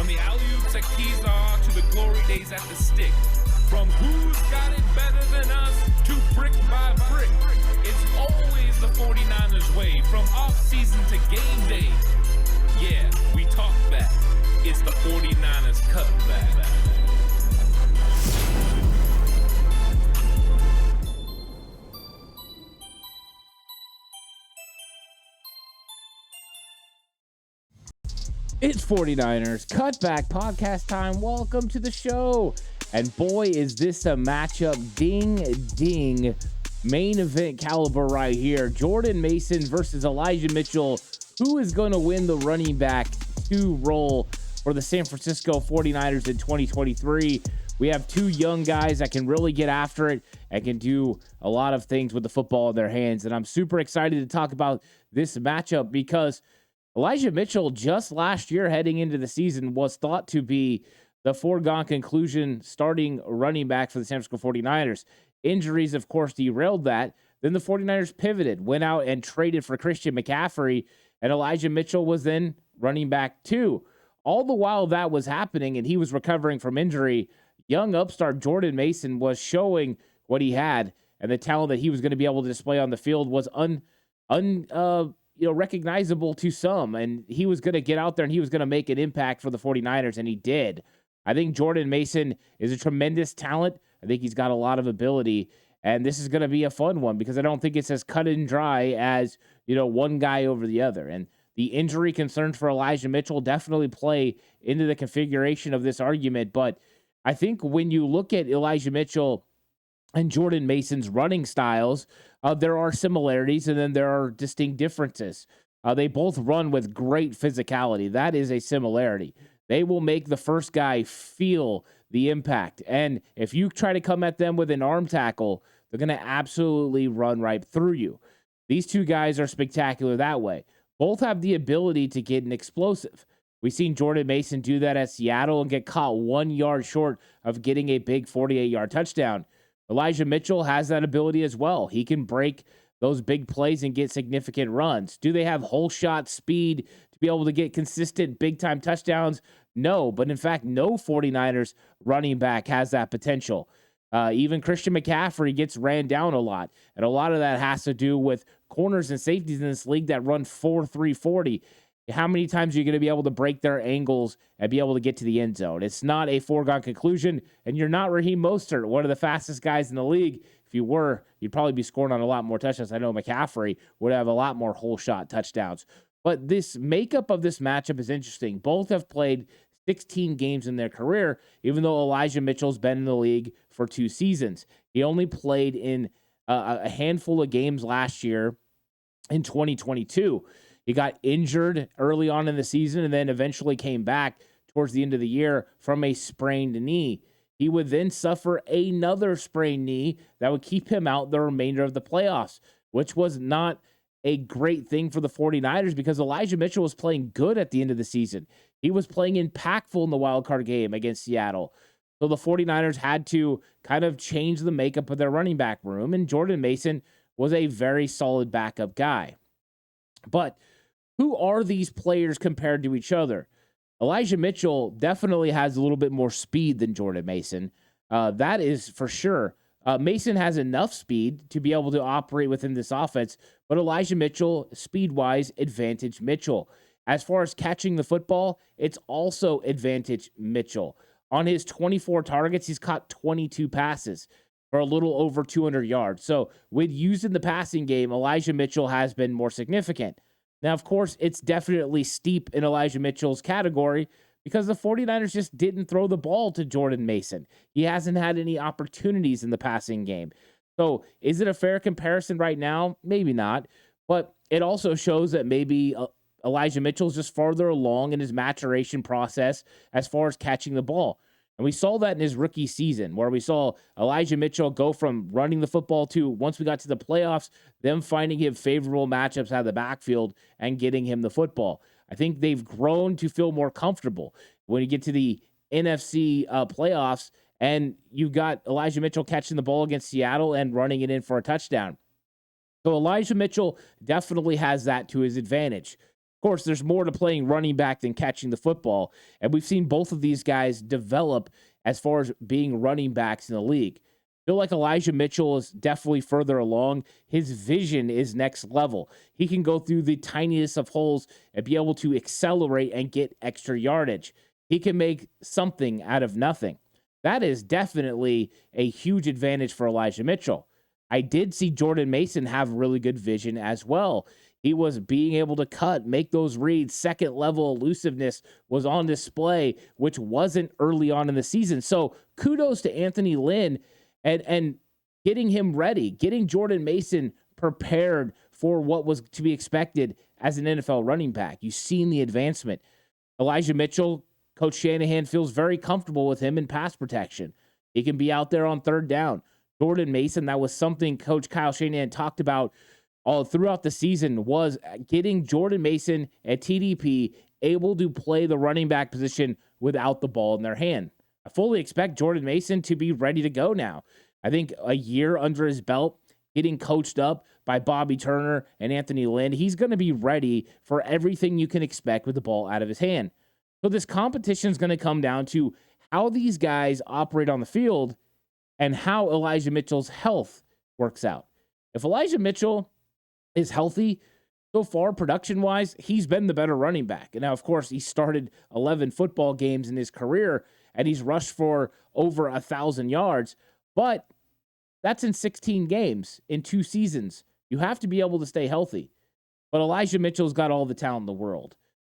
From the alley-oops at Kezar to the glory days at the stick. From who's got it better than us to brick by brick. It's always the 49ers way. From off-season to game day. Yeah, we talk back. It's the 49ers Cutback. It's 49ers Cutback Podcast time. Welcome to the show. And boy, is this a matchup. Ding, ding. Main event caliber right here. Jordan Mason versus Elijah Mitchell. Who is going to win the running back 2 role for the San Francisco 49ers in 2023? We have 2 young guys that can really get after it and can do a lot of things with the football in their hands. And I'm super excited to talk about this matchup because Elijah Mitchell just last year heading into the season was thought to be the foregone conclusion starting running back for the San Francisco 49ers. Injuries, of course, derailed that. Then the 49ers pivoted, went out and traded for Christian McCaffrey, and Elijah Mitchell was then running back 2. All the while that was happening and he was recovering from injury, young upstart Jordan Mason was showing what he had, and the talent that he was going to be able to display on the field was recognizable to some, and he was going to get out there and he was going to make an impact for the 49ers, and he did. I think Jordan Mason is a tremendous talent. I think he's got a lot of ability, and this is going to be a fun one because I don't think it's as cut and dry as, one guy over the other. And the injury concerns for Elijah Mitchell definitely play into the configuration of this argument, but I think when you look at Elijah Mitchell and Jordan Mason's running styles, there are similarities and then there are distinct differences. They both run with great physicality. That is a similarity. They will make the first guy feel the impact. And if you try to come at them with an arm tackle, they're going to absolutely run right through you. These 2 guys are spectacular that way. Both have the ability to get an explosive. We've seen Jordan Mason do that at Seattle and get caught 1 yard short of getting a big 48-yard touchdown. Elijah Mitchell has that ability as well. He can break those big plays and get significant runs. Do they have whole shot speed to be able to get consistent big-time touchdowns? No, but in fact, no 49ers running back has that potential. Even Christian McCaffrey gets ran down a lot, and a lot of that has to do with corners and safeties in this league that run 4.3 40. How many times are you going to be able to break their angles and be able to get to the end zone? It's not a foregone conclusion, and you're not Raheem Mostert, one of the fastest guys in the league. If you were, you'd probably be scoring on a lot more touchdowns. I know McCaffrey would have a lot more whole shot touchdowns. But this makeup of this matchup is interesting. Both have played 16 games in their career, even though Elijah Mitchell's been in the league for 2 seasons. He only played in a handful of games last year in 2022. He got injured early on in the season and then eventually came back towards the end of the year from a sprained knee. He would then suffer another sprained knee that would keep him out the remainder of the playoffs, which was not a great thing for the 49ers because Elijah Mitchell was playing good at the end of the season. He was playing impactful in the wildcard game against Seattle. So the 49ers had to kind of change the makeup of their running back room, and Jordan Mason was a very solid backup guy. But who are these players compared to each other? Elijah Mitchell definitely has a little bit more speed than Jordan Mason. That is for sure. Mason has enough speed to be able to operate within this offense, but Elijah Mitchell, speed-wise, advantage Mitchell. As far as catching the football, it's also advantage Mitchell. On his 24 targets, he's caught 22 passes for a little over 200 yards. So when used in the passing game, Elijah Mitchell has been more significant. Now, of course, it's definitely steep in Elijah Mitchell's category because the 49ers just didn't throw the ball to Jordan Mason. He hasn't had any opportunities in the passing game. So is it a fair comparison right now? Maybe not. But it also shows that maybe Elijah Mitchell's just farther along in his maturation process as far as catching the ball. And we saw that in his rookie season where we saw Elijah Mitchell go from running the football to, once we got to the playoffs, them finding him favorable matchups out of the backfield and getting him the football. I think they've grown to feel more comfortable when you get to the NFC playoffs and you got Elijah Mitchell catching the ball against Seattle and running it in for a touchdown. So Elijah Mitchell definitely has that to his advantage. course, there's more to playing running back than catching the football. And we've seen both of these guys develop as far as being running backs in the league. I feel like Elijah Mitchell is definitely further along. His vision is next level. He can go through the tiniest of holes and be able to accelerate and get extra yardage. He can make something out of nothing. That is definitely a huge advantage for Elijah Mitchell. I did see Jordan Mason have really good vision as well. He was being able to cut, make those reads. Second level elusiveness was on display, which wasn't early on in the season. So kudos to Anthony Lynn and getting him ready, getting Jordan Mason prepared for what was to be expected as an NFL running back. You've seen the advancement. Elijah Mitchell, Coach Shanahan feels very comfortable with him in pass protection. He can be out there on third down. Jordan Mason, that was something Coach Kyle Shanahan talked about all throughout the season, was getting Jordan Mason at TDP able to play the running back position without the ball in their hand. I fully expect Jordan Mason to be ready to go now. I think a year under his belt, getting coached up by Bobby Turner and Anthony Lynn, he's going to be ready for everything you can expect with the ball out of his hand. So this competition is going to come down to how these guys operate on the field and how Elijah Mitchell's health works out. If Elijah Mitchell is healthy, so far, production-wise, he's been the better running back. And now, of course, he started 11 football games in his career, and he's rushed for over 1,000 yards. But that's in 16 games in 2 seasons. You have to be able to stay healthy. But Elijah Mitchell's got all the talent in the world.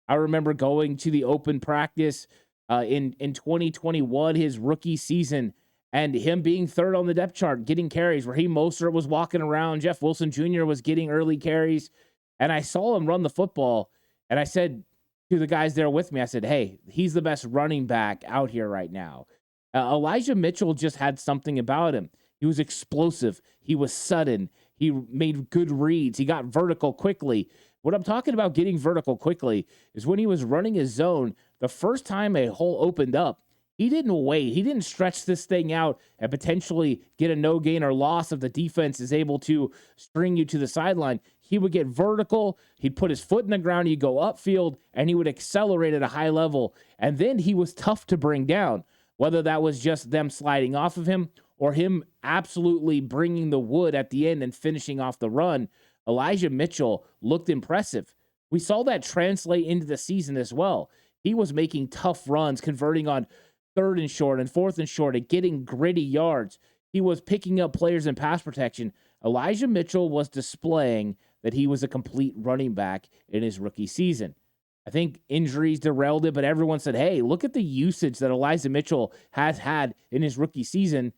I remember going to the open practice in 2021, his rookie season, and him being third on the depth chart, getting carries. Raheem Mostert was walking around. Jeff Wilson Jr. was getting early carries. And I saw him run the football, and I said to the guys there with me, I said, hey, he's the best running back out here right now. Elijah Mitchell just had something about him. He was explosive. He was sudden. He made good reads. He got vertical quickly. What I'm talking about getting vertical quickly is when he was running his zone, the first time a hole opened up, he didn't wait. He didn't stretch this thing out and potentially get a no gain or loss if the defense is able to string you to the sideline. He would get vertical. He'd put his foot in the ground. He'd go upfield, and he would accelerate at a high level. And then he was tough to bring down, whether that was just them sliding off of him or him absolutely bringing the wood at the end and finishing off the run. Elijah Mitchell looked impressive. We saw that translate into the season as well. He was making tough runs, converting on 3rd and short and 4th and short and getting gritty yards. He was picking up players in pass protection. Elijah Mitchell was displaying that he was a complete running back in his rookie season. I think injuries derailed it, but everyone said, hey, look at the usage that Elijah Mitchell has had in his rookie season.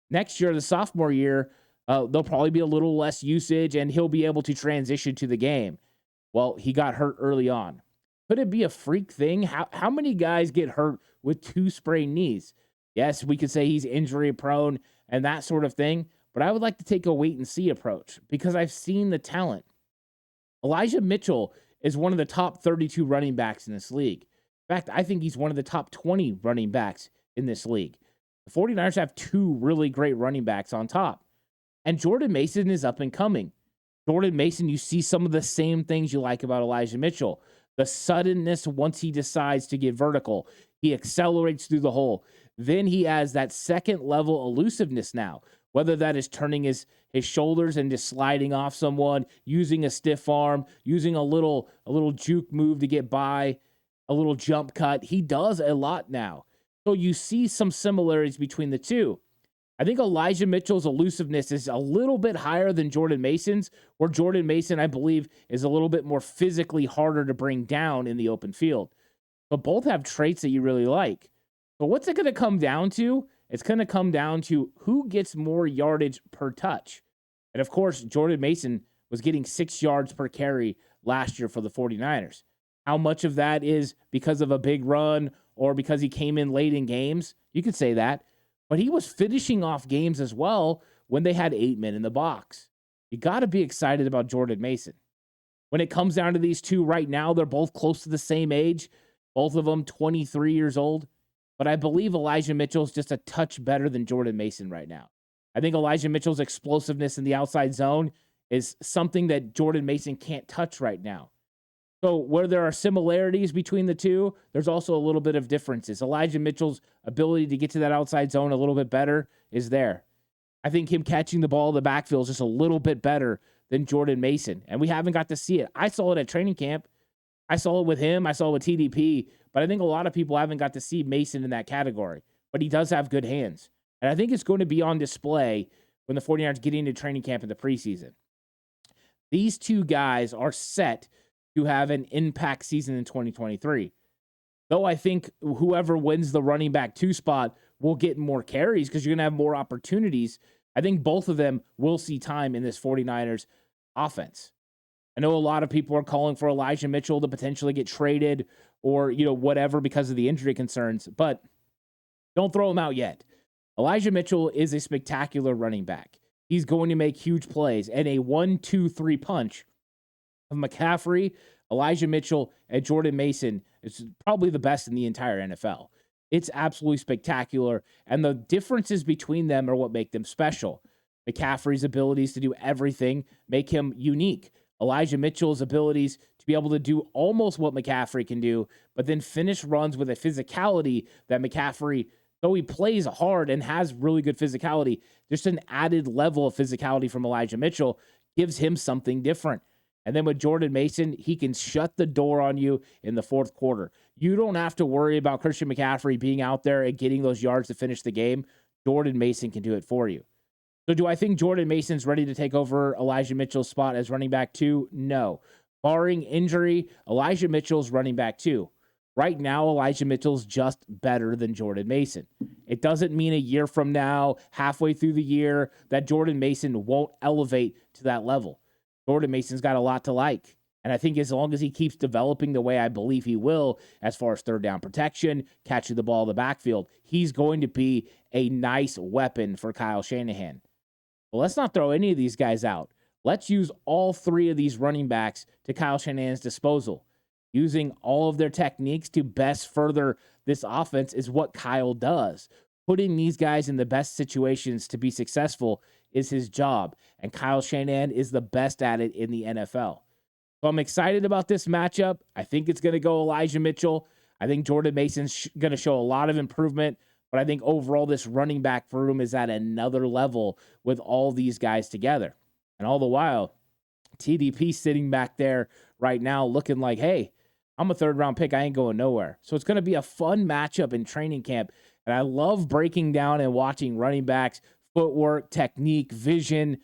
Next year, the sophomore year, there'll probably be a little less usage, and he'll be able to transition to the game. Well, he got hurt early on. Could it be a freak thing? How many guys get hurt with 2 sprained knees? Yes, we could say he's injury prone and that sort of thing, but I would like to take a wait and see approach because I've seen the talent. Elijah Mitchell is one of the top 32 running backs in this league. In fact, I think he's one of the top 20 running backs in this league. The 49ers have 2 really great running backs on top. And Jordan Mason is up and coming. Jordan Mason, you see some of the same things you like about Elijah Mitchell. The suddenness once he decides to get vertical. He accelerates through the hole. Then he has that second level elusiveness now, whether that is turning his shoulders and just sliding off someone, using a stiff arm, using a little juke move to get by, a little jump cut. He does a lot now. So you see some similarities between the two. I think Elijah Mitchell's elusiveness is a little bit higher than Jordan Mason's, where Jordan Mason, I believe, is a little bit more physically harder to bring down in the open field. But both have traits that you really like. But what's it going to come down to? It's going to come down to who gets more yardage per touch. And of course, Jordan Mason was getting 6 yards per carry last year for the 49ers. How much of that is because of a big run or because he came in late in games? You could say that. But he was finishing off games as well when they had 8 men in the box. You got to be excited about Jordan Mason. When it comes down to these two right now, they're both close to the same age. Both of them 23 years old. But I believe Elijah Mitchell's just a touch better than Jordan Mason right now. I think Elijah Mitchell's explosiveness in the outside zone is something that Jordan Mason can't touch right now. So where there are similarities between the two, there's also a little bit of differences. Elijah Mitchell's ability to get to that outside zone a little bit better is there. I think him catching the ball in the backfield is just a little bit better than Jordan Mason, and we haven't got to see it. I saw it at training camp. I saw it with him. I saw it with TDP, but I think a lot of people haven't got to see Mason in that category, but he does have good hands. And I think it's going to be on display when the 49ers get into training camp in the preseason. These two guys are set to have an impact season in 2023. Though I think whoever wins the running back 2 spot will get more carries because you're going to have more opportunities. I think both of them will see time in this 49ers offense. I know a lot of people are calling for Elijah Mitchell to potentially get traded or, whatever because of the injury concerns, but don't throw him out yet. Elijah Mitchell is a spectacular running back. He's going to make huge plays, and a 1-2-3 punch of McCaffrey, Elijah Mitchell, and Jordan Mason is probably the best in the entire NFL. It's absolutely spectacular, and the differences between them are what make them special. McCaffrey's abilities to do everything make him unique. Elijah Mitchell's abilities to be able to do almost what McCaffrey can do, but then finish runs with a physicality that McCaffrey, though he plays hard and has really good physicality, just an added level of physicality from Elijah Mitchell gives him something different. And then with Jordan Mason, he can shut the door on you in the fourth quarter. You don't have to worry about Christian McCaffrey being out there and getting those yards to finish the game. Jordan Mason can do it for you. So do I think Jordan Mason's ready to take over Elijah Mitchell's spot as running back 2? No. Barring injury, Elijah Mitchell's running back 2. Right now, Elijah Mitchell's just better than Jordan Mason. It doesn't mean a year from now, halfway through the year, that Jordan Mason won't elevate to that level. Jordan Mason's got a lot to like. And I think as long as he keeps developing the way I believe he will, as far as third down protection, catching the ball in the backfield, he's going to be a nice weapon for Kyle Shanahan. Well, let's not throw any of these guys out. Let's use all 3 of these running backs to Kyle Shanahan's disposal. Using all of their techniques to best further this offense is what Kyle does. Putting these guys in the best situations to be successful is his job, and Kyle Shanahan is the best at it in the NFL. So I'm excited about this matchup. I think it's going to go Elijah Mitchell. I think Jordan Mason's going to show a lot of improvement, but I think overall this running back room is at another level with all these guys together. And all the while, TDP sitting back there right now looking like, hey, I'm a 3rd-round pick. I ain't going nowhere. So it's going to be a fun matchup in training camp. And I love breaking down and watching running backs, footwork, technique, vision,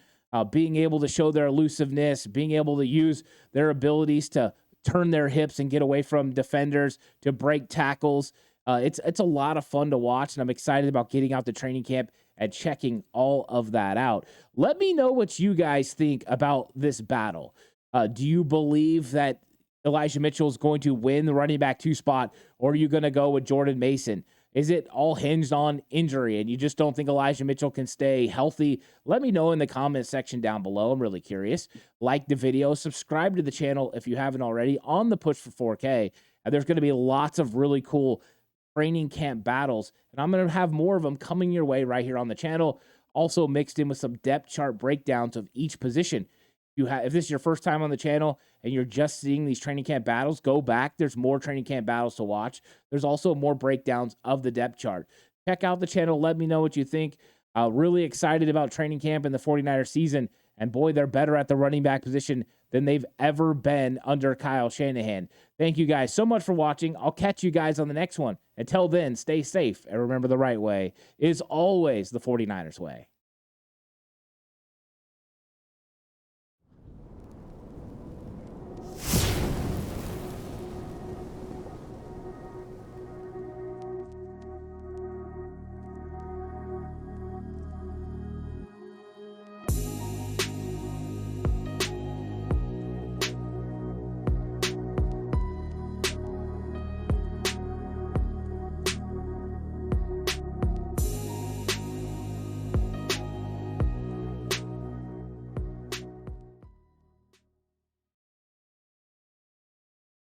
being able to show their elusiveness, being able to use their abilities to turn their hips and get away from defenders, to break tackles. It's a lot of fun to watch, and I'm excited about getting out to training camp and checking all of that out. Let me know what you guys think about this battle. Do you believe that Elijah Mitchell is going to win the running back 2 spot, or are you going to go with Jordan Mason? Is it all hinged on injury and you just don't think Elijah Mitchell can stay healthy? Let me know in the comment section down below. I'm really curious. Like the video, subscribe to the channel if you haven't already on the push for 4K. And there's going to be lots of really cool training camp battles, and I'm going to have more of them coming your way right here on the channel, also mixed in with some depth chart breakdowns of each position. If this is your first time on the channel and you're just seeing these training camp battles, go back. There's more training camp battles to watch. There's also more breakdowns of the depth chart. Check out the channel. Let me know what you think. Really excited about training camp in the 49ers season. And boy, they're better at the running back position than they've ever been under Kyle Shanahan. Thank you guys so much for watching. I'll catch you guys on the next one. Until then, stay safe and remember the right way is always the 49ers way.